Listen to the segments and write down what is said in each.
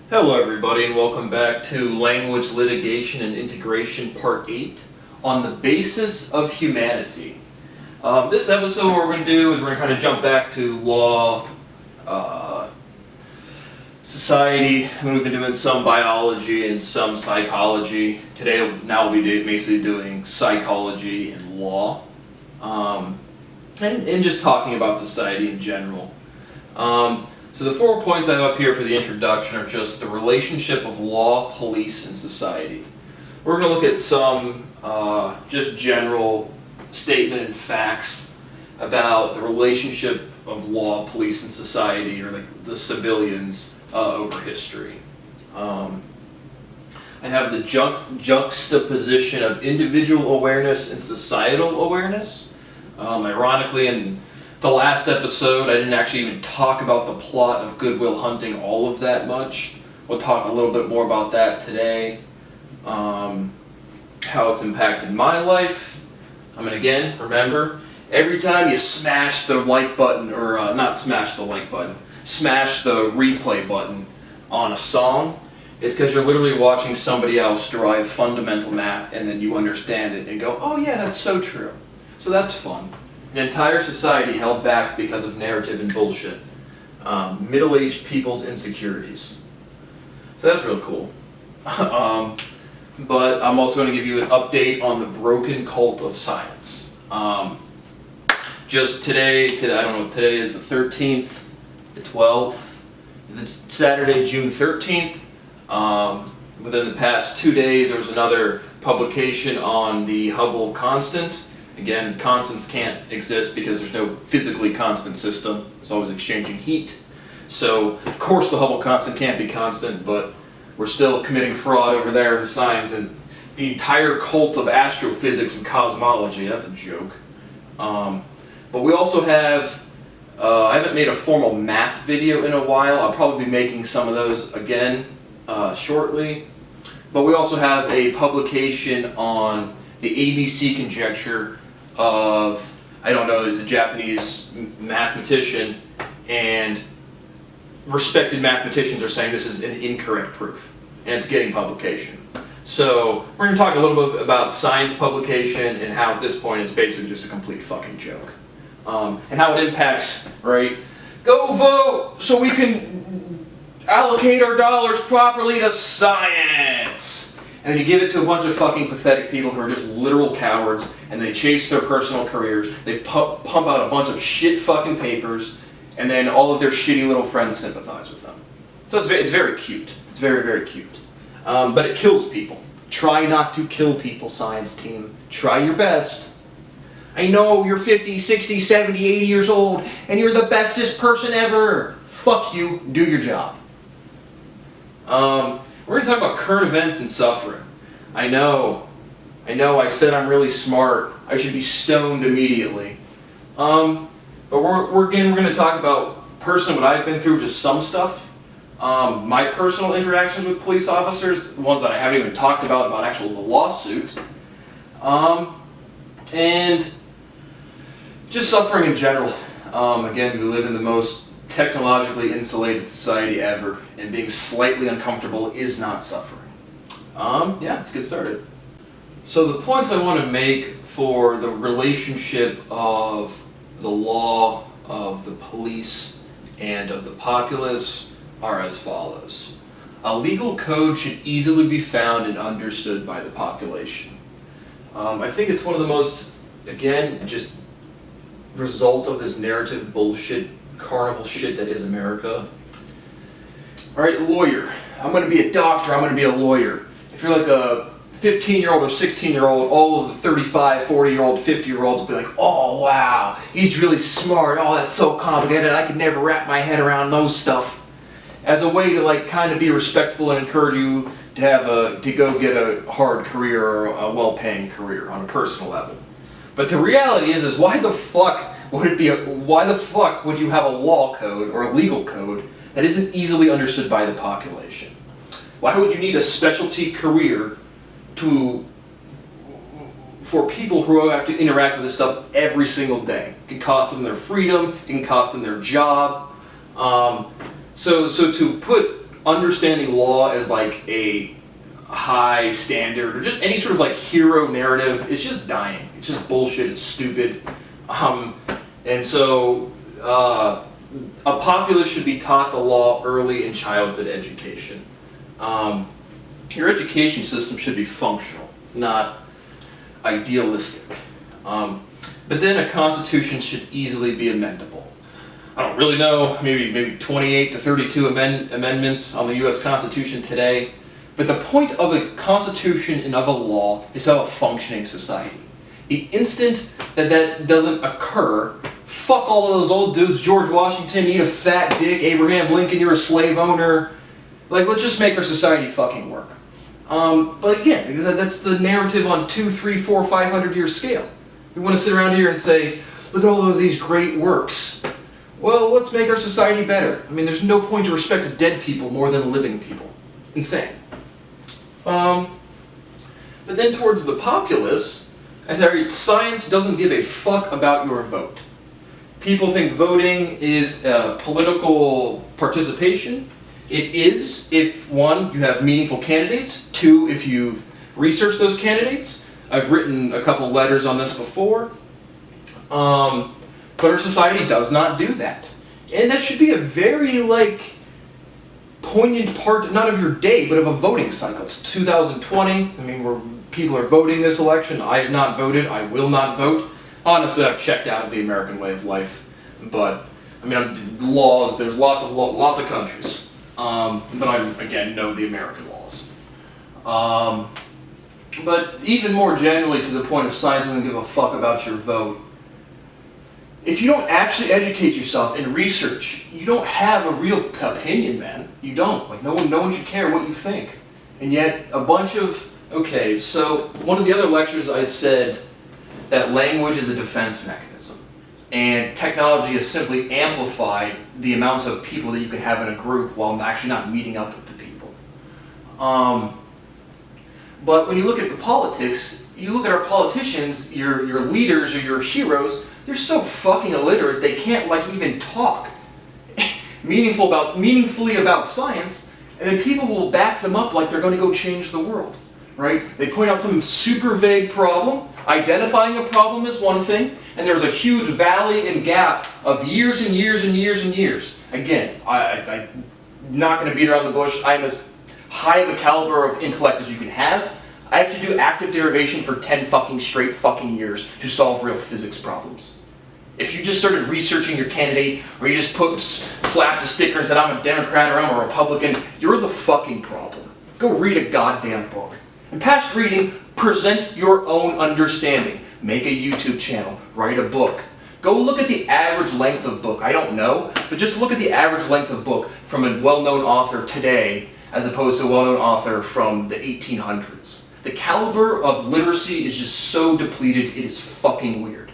Hello everybody and welcome back to Language Litigation and Integration Part 8 on the basis of humanity. This episode what we're going to do is we're going to kind of jump back to law, society, and we've been doing some biology and some psychology. Today now we'll be basically doing psychology and law, and just talking about society in general. So the 4 points I have up here for the introduction are just the relationship of law, police, and society. We're going to look at some just general statement and facts about the relationship of law, police, and society, or like the civilians over history. I have the juxtaposition of individual awareness and societal awareness. Ironically, in the last episode, I didn't actually even talk about the plot of Good Will Hunting all of that much. We'll talk a little bit more about that today. How it's impacted my life. Again, remember, every time you smash the like button, or not smash the like button, smash the replay button on a song, it's because you're literally watching somebody else derive fundamental math and then you understand it and go, oh yeah, that's so true. So that's fun. An entire society held back because of narrative and bullshit. Middle-aged people's insecurities. So that's real cool. But I'm also going to give you an update on the broken cult of science. Just today, I don't know, today is the 13th, the 12th, it's Saturday, June 13th. Within the past 2 days, there was another publication on the Hubble constant. Again, constants can't exist because there's no physically constant system. It's always exchanging heat. So, of course, the Hubble constant can't be constant, but we're still committing fraud over there in science. And the entire cult of astrophysics and cosmology, that's a joke. But we also have, I haven't made a formal math video in a while. I'll probably be making some of those again shortly. But we also have a publication on the ABC conjecture of, I don't know, is a Japanese mathematician, and respected mathematicians are saying this is an incorrect proof, and it's getting publication. So we're going to talk a little bit about science publication and how at this point it's basically just a complete fucking joke. And how it impacts, right? Go vote so we can allocate our dollars properly to science! And then you give it to a bunch of fucking pathetic people who are just literal cowards, and they chase their personal careers, they pump out a bunch of shit fucking papers, and then all of their shitty little friends sympathize with them. So it's very cute. It's very, very cute. But it kills people. Try not to kill people, science team. Try your best. I know you're 50, 60, 70, 80 years old, and you're the bestest person ever. Fuck you. Do your job. We're going to talk about current events and suffering. I know, I said I'm really smart. I should be stoned immediately. But we're going to talk about personally what I've been through, just some stuff. My personal interactions with police officers, the ones that I haven't even talked about actual lawsuit. And just suffering in general. Again, we live in the most technologically insulated society ever, and being slightly uncomfortable is not suffering. Yeah, let's get started. So the points I want to make for the relationship of the law, of the police, and of the populace are as follows. A legal code should easily be found and understood by the population. I think it's one of the most, again, just results of this narrative bullshit carnival shit that is America. Alright, lawyer. I'm going to be a doctor, I'm going to be a lawyer. If you're like a 15-year-old or 16-year-old, all of the 35, 40-year-old, 50-year-olds will be like, oh wow, he's really smart, oh that's so complicated, I could never wrap my head around those stuff. As a way to like kind of be respectful and encourage you to have to go get a hard career or a well-paying career on a personal level. But the reality is why the fuck would you have a law code or a legal code that isn't easily understood by the population? Why would you need a specialty career for people who have to interact with this stuff every single day? It can cost them their freedom, it can cost them their job. So to put understanding law as like a high standard or just any sort of like hero narrative is just dying. It's just bullshit. It's stupid. And so a populace should be taught the law early in childhood education. Your education system should be functional, not idealistic. But then a constitution should easily be amendable. I don't really know, maybe 28 to 32 amendments on the U.S. Constitution today. But the point of a constitution and of a law is to have a functioning society. The instant that that doesn't occur, fuck all of those old dudes, George Washington, eat a fat dick, Abraham Lincoln, you're a slave owner. Like, let's just make our society fucking work. But again, that's the narrative on 2, 3, 4, 500 year scale. We want to sit around here and say, look at all of these great works. Well, let's make our society better. I mean, there's no point to respect dead people more than living people. Insane. But then towards the populace, science doesn't give a fuck about your vote. People think voting is political participation. It is if, 1, you have meaningful candidates, 2, if you've researched those candidates. I've written a couple letters on this before. But our society does not do that. And that should be a very, poignant part, not of your day, but of a voting cycle. It's 2020. I mean, people are voting this election. I have not voted. I will not vote. Honestly, I've checked out of the American way of life. But, I mean, laws, there's lots of countries. But I, again, know the American laws. But even more generally to the point of science doesn't give a fuck about your vote. If you don't actually educate yourself and research, you don't have a real opinion, man. You don't. Like, no one should care what you think. And yet, a bunch of... Okay, so one of the other lectures I said that language is a defense mechanism. And technology has simply amplified the amounts of people that you can have in a group while actually not meeting up with the people. But when you look at the politics, you look at our politicians, your leaders or your heroes, they're so fucking illiterate they can't even talk meaningfully about science, and then people will back them up like they're going to go change the world, right? They point out some super vague problem. Identifying a problem is one thing, and there's a huge valley and gap of years and years and years and years. Again, I'm not going to beat around the bush. I'm as high of a caliber of intellect as you can have. I have to do active derivation for 10 fucking straight fucking years to solve real physics problems. If you just started researching your candidate, or you just slapped a sticker and said, I'm a Democrat or I'm a Republican, you're the fucking problem. Go read a goddamn book. And past reading, present your own understanding. Make a YouTube channel, write a book. Go look at the average length of book. I don't know, but just look at the average length of book from a well-known author today as opposed to a well-known author from the 1800s. The caliber of literacy is just so depleted, it is fucking weird.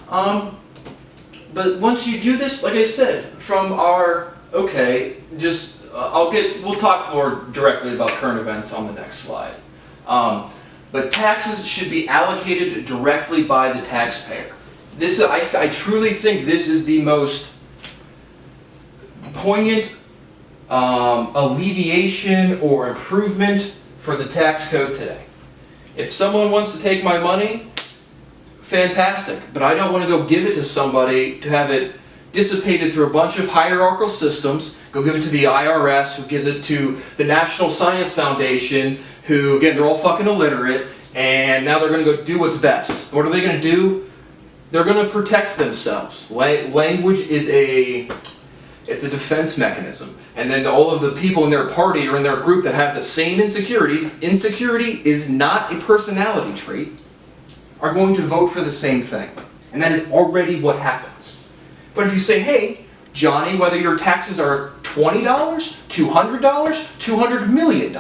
But once you do this, like I said, from our, we'll talk more directly about current events on the next slide. But taxes should be allocated directly by the taxpayer. This, I truly think this is the most poignant alleviation or improvement for the tax code today. If someone wants to take my money, fantastic, but I don't want to go give it to somebody to have it dissipated through a bunch of hierarchical systems, go give it to the IRS, who gives it to the National Science Foundation, who, again, they're all fucking illiterate, and now they're going to go do what's best. What are they going to do? They're going to protect themselves. Language is it's a defense mechanism. And then all of the people in their party or in their group that have the same insecurities, insecurity is not a personality trait, are going to vote for the same thing. And that is already what happens. But if you say, hey, Johnny, whether your taxes are $20, $200, $200 million,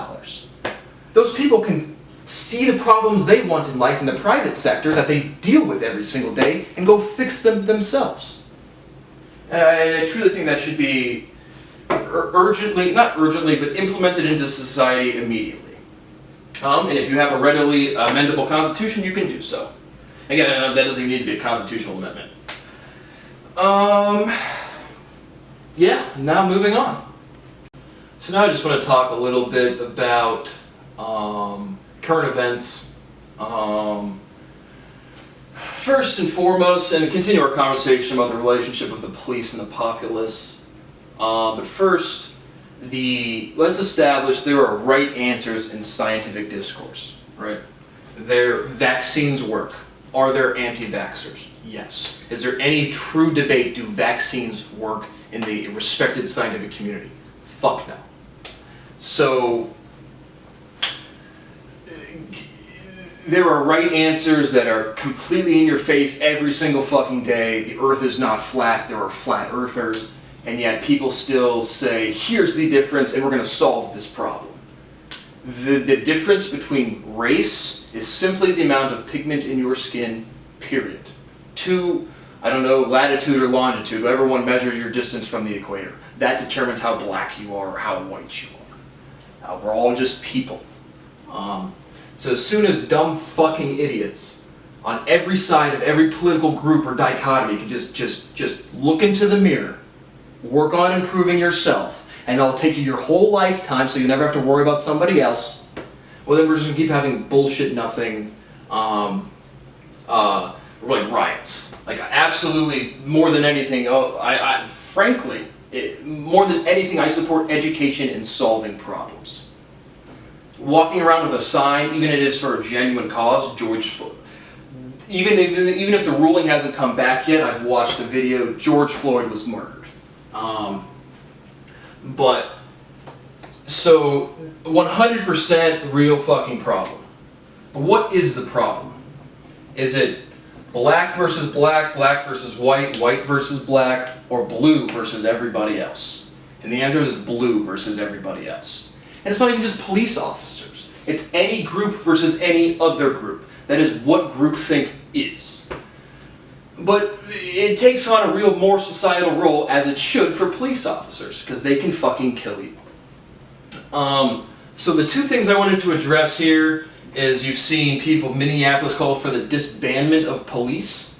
those people can see the problems they want in life in the private sector that they deal with every single day and go fix them themselves. And I truly think that should be not urgently, but implemented into society immediately. And if you have a readily amendable constitution, you can do so. Again, that doesn't even need to be a constitutional amendment. Yeah, now moving on. So now I just want to talk a little bit about current events. First and foremost, and continue our conversation about the relationship of the police and the populace. But first, let's establish there are right answers in scientific discourse, right? Vaccines work. Are there anti-vaxxers? Yes. Is there any true debate, do vaccines work in the respected scientific community? Fuck no. So, there are right answers that are completely in your face every single fucking day. The earth is not flat, there are flat earthers, and yet people still say, here's the difference and we're going to solve this problem. The difference between race is simply the amount of pigment in your skin, period. Latitude or longitude, whatever one measures your distance from the equator. That determines how black you are or how white you are. We're all just people. So as soon as dumb fucking idiots on every side of every political group or dichotomy can just look into the mirror, work on improving yourself, and it'll take you your whole lifetime so you never have to worry about somebody else, well then we're just going to keep having bullshit nothing, like riots. Like absolutely, more than anything, frankly, more than anything I support education in solving problems. Walking around with a sign, even if it is for a genuine cause, even if the ruling hasn't come back yet, I've watched the video, George Floyd was murdered. So 100% real fucking problem. But what is the problem? Is it black versus black, black versus white, white versus black, or blue versus everybody else? And the answer is it's blue versus everybody else. And it's not even just police officers. It's any group versus any other group. That is what groupthink is. But it takes on a real more societal role, as it should for police officers, because they can fucking kill you. So the two things I wanted to address here is you've seen people, Minneapolis call for the disbandment of police.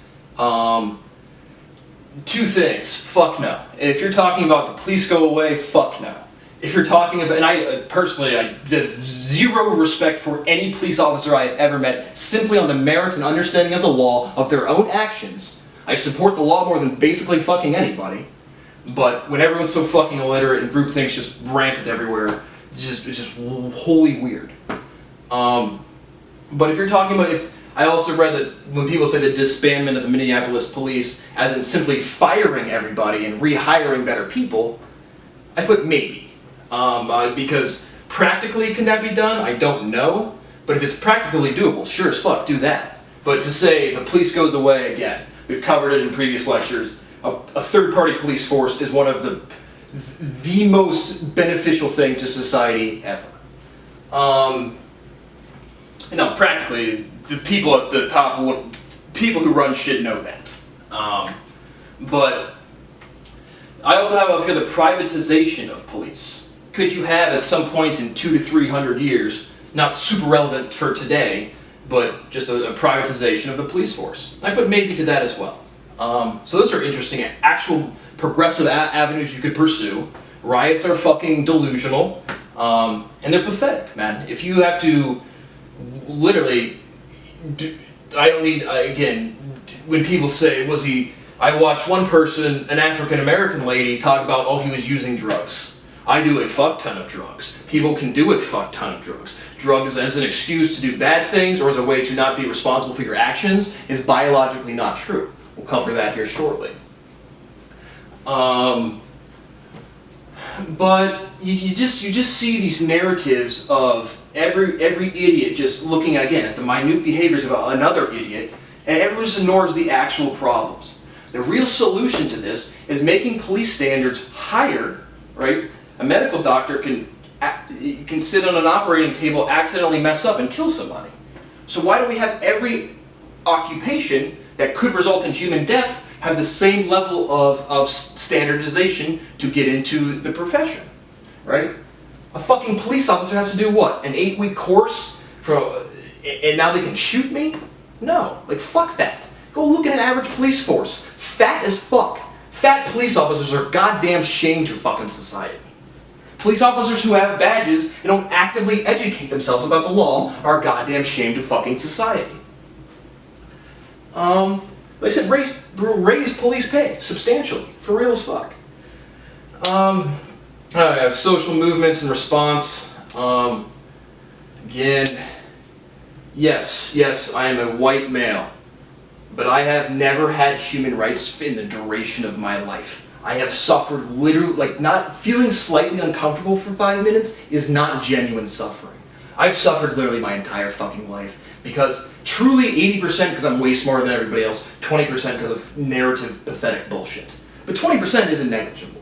Two things, fuck no. If you're talking about the police go away, fuck no. If you're talking about, and I personally have zero respect for any police officer I have ever met, simply on the merits and understanding of the law, of their own actions. I support the law more than basically fucking anybody. But when everyone's so fucking illiterate and groupthink's just rampant everywhere, it's just wholly weird. But if you're talking about, I also read that when people say the disbandment of the Minneapolis police, as in simply firing everybody and rehiring better people, I put maybe. Because practically can that be done? I don't know. But if it's practically doable, sure as fuck, do that. But to say the police goes away, again, we've covered it in previous lectures, a third-party police force is one of the most beneficial thing to society ever. No, practically, the people at the top, people who run shit know that. But I also have up here the privatization of police. Could you have at some point in 200 to 300 years, not super relevant for today, but just a privatization of the police force? I put maybe to that as well. So those are interesting, actual progressive avenues you could pursue. Riots are fucking delusional, and they're pathetic, man. If you have to literally, again, when people say, I watched one person, an African-American lady, talk about, oh, he was using drugs. I do a fuck ton of drugs. People can do a fuck ton of drugs. Drugs as an excuse to do bad things or as a way to not be responsible for your actions is biologically not true. We'll cover that here shortly. But you just see these narratives of every idiot just looking again at the minute behaviors of another idiot, and everyone just ignores the actual problems. The real solution to this is making police standards higher, right? A medical doctor can sit on an operating table, accidentally mess up, and kill somebody. So why do we have every occupation that could result in human death have the same level of standardization to get into the profession, right? A fucking police officer has to do what? An 8-week course and now they can shoot me? No, like fuck that. Go look at an average police force. Fat as fuck. Fat police officers are goddamn shame to fucking society. Police officers who have badges and don't actively educate themselves about the law are a goddamn shame to fucking society. Like I said, raise police pay substantially, for real as fuck. I have social movements in response. Again, yes, I am a white male, but I have never had human rights in the duration of my life. I have suffered literally, like, not feeling slightly uncomfortable for 5 minutes is not genuine suffering. I've suffered literally my entire fucking life because truly 80% because I'm way smarter than everybody else, 20% because of narrative pathetic bullshit. But 20% isn't negligible.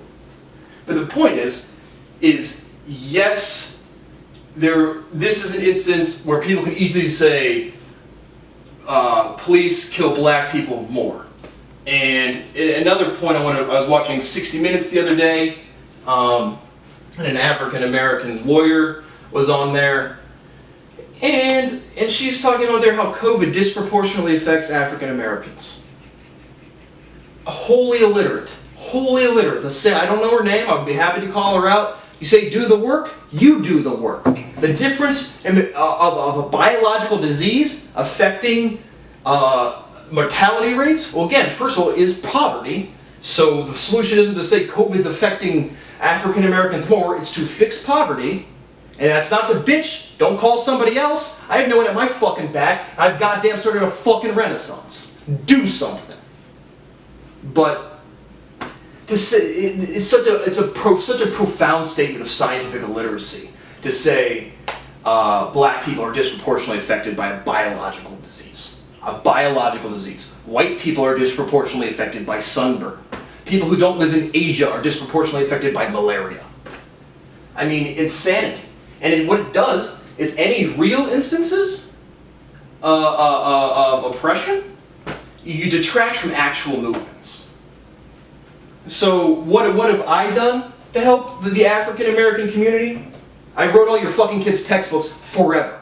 But the point is yes, this is an instance where people can easily say police kill black people more. And another point I was watching 60 Minutes the other day, and an African American lawyer was on there, and she's talking about there how COVID disproportionately affects African Americans. Wholly illiterate. I don't know her name. I would be happy to call her out. You say do the work, you do the work. The difference of a biological disease affecting mortality rates, well, again, first of all, is poverty. So the solution isn't to say COVID's affecting African Americans more, it's to fix poverty. And that's not the bitch. Don't call somebody else. I have no one at my fucking back. I've goddamn started a fucking renaissance. Do something. But to say it's such a profound statement of scientific illiteracy to say black people are disproportionately affected by a biological disease. A biological disease. White people are disproportionately affected by sunburn. People who don't live in Asia are disproportionately affected by malaria. I mean, insanity. And what it does is any real instances of oppression, you detract from actual movements. So what have I done to help the African American community? I wrote all your fucking kids' textbooks forever.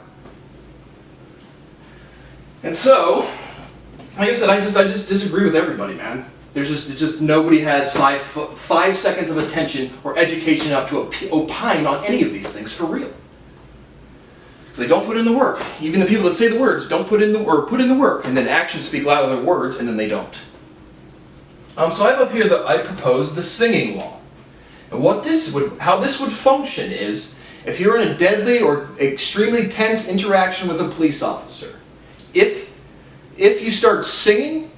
And so, like I said, I just disagree with everybody, man. It's just nobody has five seconds of attention or education enough to opine on any of these things for real. Because they don't put in the work. Even the people that say the words don't put in the work, and then actions speak louder than words, and then they don't. So I have up here that I propose the singing law. And how this would function is, if you're in a deadly or extremely tense interaction with a police officer, if you start singing,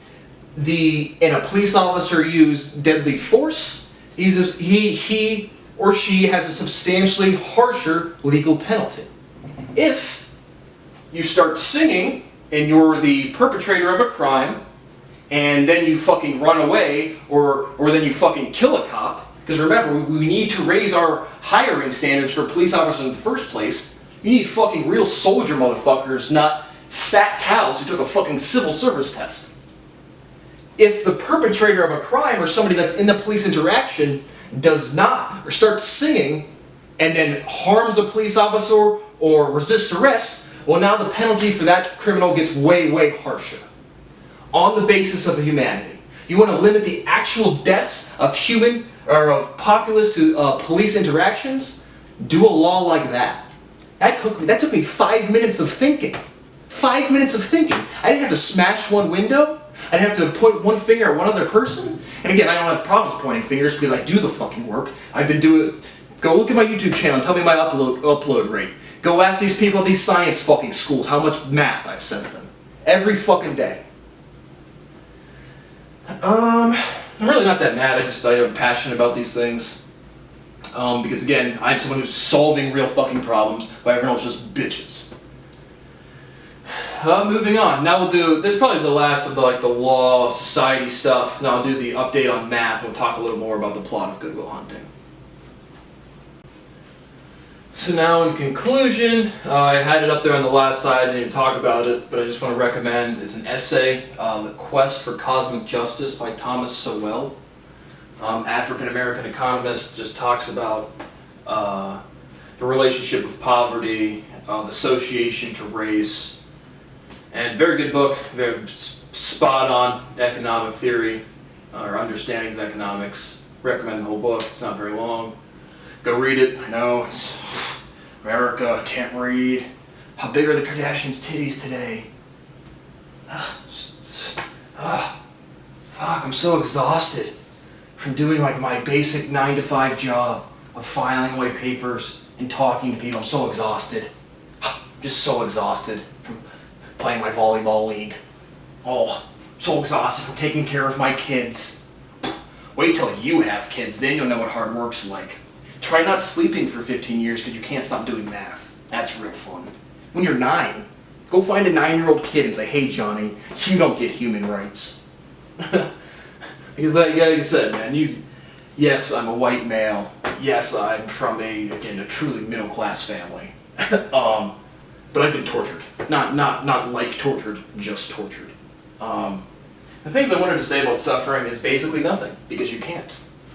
and a police officer used deadly force, he or she has a substantially harsher legal penalty. If you start singing and you're the perpetrator of a crime, and then you fucking run away, or then you fucking kill a cop, because remember, we need to raise our hiring standards for police officers in the first place. You need fucking real soldier motherfuckers, not fat cows who took a fucking civil service test. If the perpetrator of a crime or somebody that's in the police interaction does not, or starts singing, and then harms a police officer or resists arrest, well, now the penalty for that criminal gets way, way harsher. On the basis of humanity. You want to limit the actual deaths of human or of populace to police interactions? Do a law like that. That took me 5 minutes of thinking. 5 minutes of thinking. I didn't have to smash one window. I didn't have to point one finger at one other person. And again, I don't have problems pointing fingers because I do the fucking work. I've been doing it. Go look at my YouTube channel and tell me my upload rate. Go ask these people at these science fucking schools how much math I've sent them. Every fucking day. I'm really not that mad. I am passionate about these things. Because again, I'm someone who's solving real fucking problems, while everyone else just bitches. Moving on. Now we'll do, this is probably the last of the law, society stuff. Now I'll do the update on math, and we'll talk a little more about the plot of Good Will Hunting. So now in conclusion, I had it up there on the last slide, I didn't even talk about it, but I just want to recommend, it's an essay, The Quest for Cosmic Justice by Thomas Sowell. African-American economist, just talks about the relationship of poverty, the association to race, and very good book, very spot on economic theory, or understanding of economics. Recommend the whole book, it's not very long. Go read it. I know, it's America, can't read. How big are the Kardashians' titties today? Fuck, I'm so exhausted from doing like my basic 9-to-5 job of filing away papers and talking to people. I'm so exhausted. Just so exhausted from playing my volleyball league. Oh, so exhausted from taking care of my kids. Wait till you have kids, then you'll know what hard work's like. Try not sleeping for 15 years because you can't stop doing math. That's real fun. When you're 9, go find a 9-year-old kid and say, hey Johnny, you don't get human rights. Because like I said, man, yes, I'm a white male. Yes, I'm from a truly middle-class family. But I've been tortured. Not like tortured, just tortured. The things I wanted to say about suffering is basically nothing, because you can't.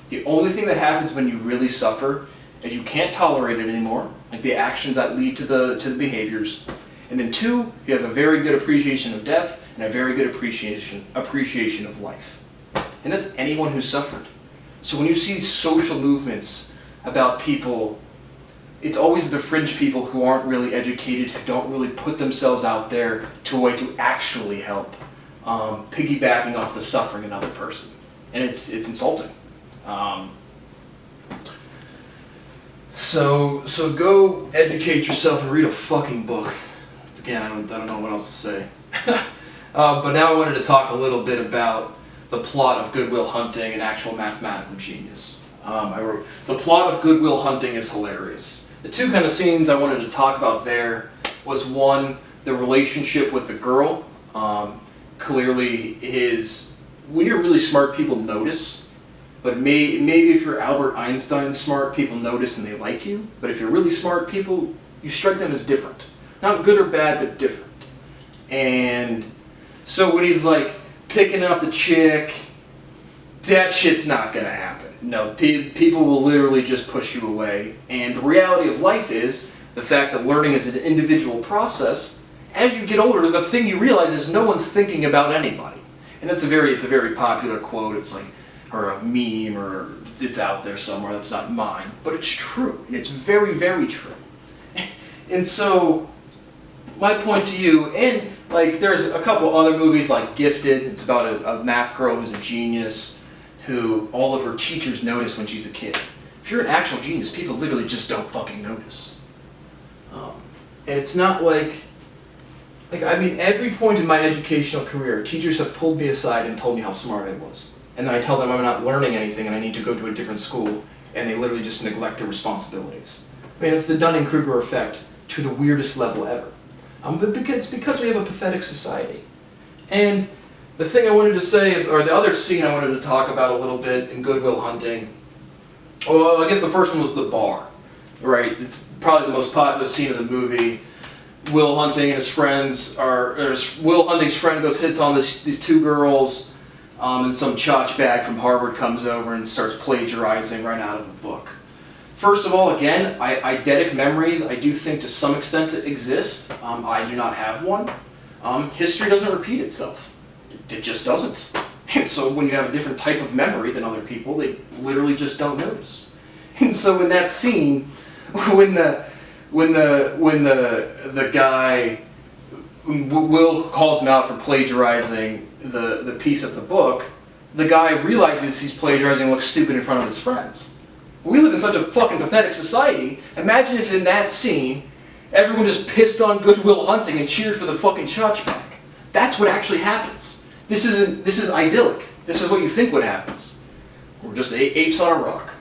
The only thing that happens when you really suffer is you can't tolerate it anymore, like the actions that lead to the behaviors. And then 2, you have a very good appreciation of death and a very good appreciation of life. And that's anyone who suffered. So when you see social movements about people, it's always the fringe people who aren't really educated, who don't really put themselves out there to a way to actually help, piggybacking off the suffering of another person. And it's insulting. So go educate yourself and read a fucking book. Again, I don't know what else to say. But now I wanted to talk a little bit about the plot of Good Will Hunting and actual mathematical genius. I wrote, the plot of Good Will Hunting is hilarious. The 2 kind of scenes I wanted to talk about there was 1, the relationship with the girl. Clearly when you're really smart, people notice. But maybe if you're Albert Einstein smart, people notice and they like you. But if you're really smart, you strike them as different. Not good or bad, but different. And so when he's like picking up the chick, that shit's not gonna happen. No, people will literally just push you away. And the reality of life is the fact that learning is an individual process. As you get older, the thing you realize is no one's thinking about anybody. And it's a very popular quote. It's like, or a meme, or it's out there somewhere. That's not mine, but it's true. It's very, very true. And so, my point to you, and like there's a couple other movies like Gifted. It's about a math girl who's a genius, who all of her teachers notice when she's a kid. If you're an actual genius, people literally just don't fucking notice. And it's not like I mean, every point in my educational career, teachers have pulled me aside and told me how smart I was. And then I tell them I'm not learning anything and I need to go to a different school, and they literally just neglect their responsibilities. I mean, it's the Dunning-Kruger effect to the weirdest level ever. But it's because we have a pathetic society. And the thing I wanted to say, or the other scene I wanted to talk about a little bit in Good Will Hunting, well, I guess the first one was the bar, right? It's probably the most popular scene of the movie. Will Hunting and his friends Will Hunting's friend hits on these 2 girls, and some chotch bag from Harvard comes over and starts plagiarizing right out of a book. First of all, again, eidetic memories, I do think to some extent exist. I do not have one. History doesn't repeat itself. It just doesn't. And so when you have a different type of memory than other people, they literally just don't notice. And so in that scene, when the guy, Will calls him out for plagiarizing the piece of the book, the guy realizes he's plagiarizing and looks stupid in front of his friends. We live in such a fucking pathetic society. Imagine if in that scene, everyone just pissed on Good Will Hunting and cheered for the fucking chotch bag. That's what actually happens. This is idyllic. This is what you think would happen. We're just apes on a rock.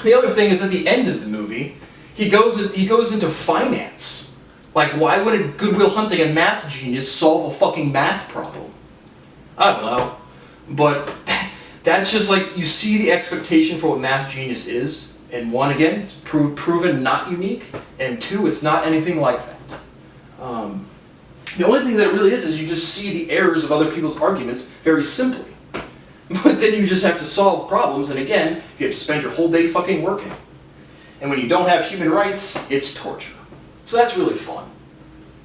The other thing is at the end of the movie, he goes into finance. Like, why would a Good Will Hunting and math genius solve a fucking math problem? I don't know. But that's just like, you see the expectation for what math genius is, and 1, again, it's proven not unique, and 2, it's not anything like that. The only thing that it really is you just see the errors of other people's arguments very simply. But then you just have to solve problems, and again, you have to spend your whole day fucking working. And when you don't have human rights, it's torture. So that's really fun.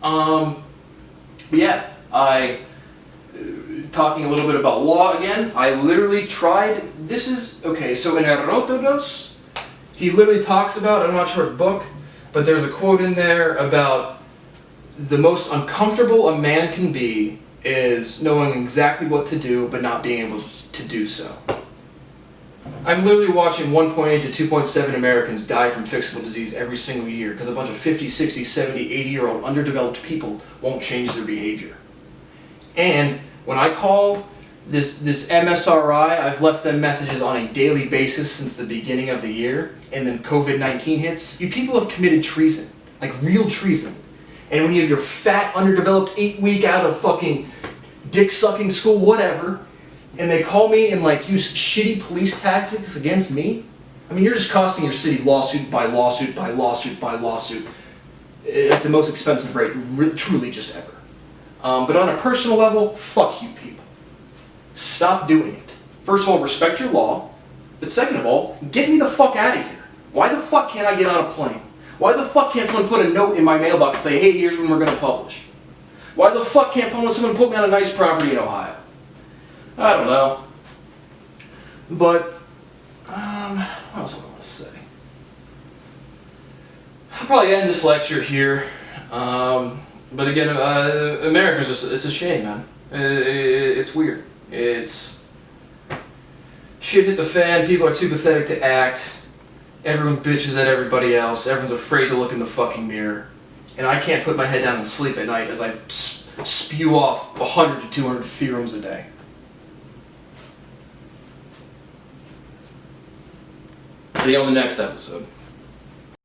But yeah, talking a little bit about law again, I literally tried, okay, so in Erotodos, he literally talks about, I'm not sure what book, but there's a quote in there about the most uncomfortable a man can be is knowing exactly what to do but not being able to do so. I'm literally watching 1.8 to 2.7 Americans die from fixable disease every single year because a bunch of 50, 60, 70, 80-year-old underdeveloped people won't change their behavior. And when I call this MSRI, I've left them messages on a daily basis since the beginning of the year, and then COVID-19 hits. You people have committed treason, like real treason. And when you have your fat, underdeveloped 8-week out of fucking dick-sucking school, whatever, and they call me and like use shitty police tactics against me, I mean, you're just costing your city lawsuit by lawsuit by lawsuit by lawsuit at the most expensive rate, truly just ever. But on a personal level, fuck you people. Stop doing it. First of all, respect your law. But second of all, get me the fuck out of here. Why the fuck can't I get on a plane? Why the fuck can't someone put a note in my mailbox and say, hey, here's when we're going to publish? Why the fuck can't someone put me on a nice property in Ohio? I don't know. But, what else do I want to say? I'll probably end this lecture here. But again, America's just, it's a shame, man. It's weird. It's shit hit the fan, people are too pathetic to act, everyone bitches at everybody else, everyone's afraid to look in the fucking mirror, and I can't put my head down and sleep at night as I spew off 100 to 200 theorems a day. See you on the next episode.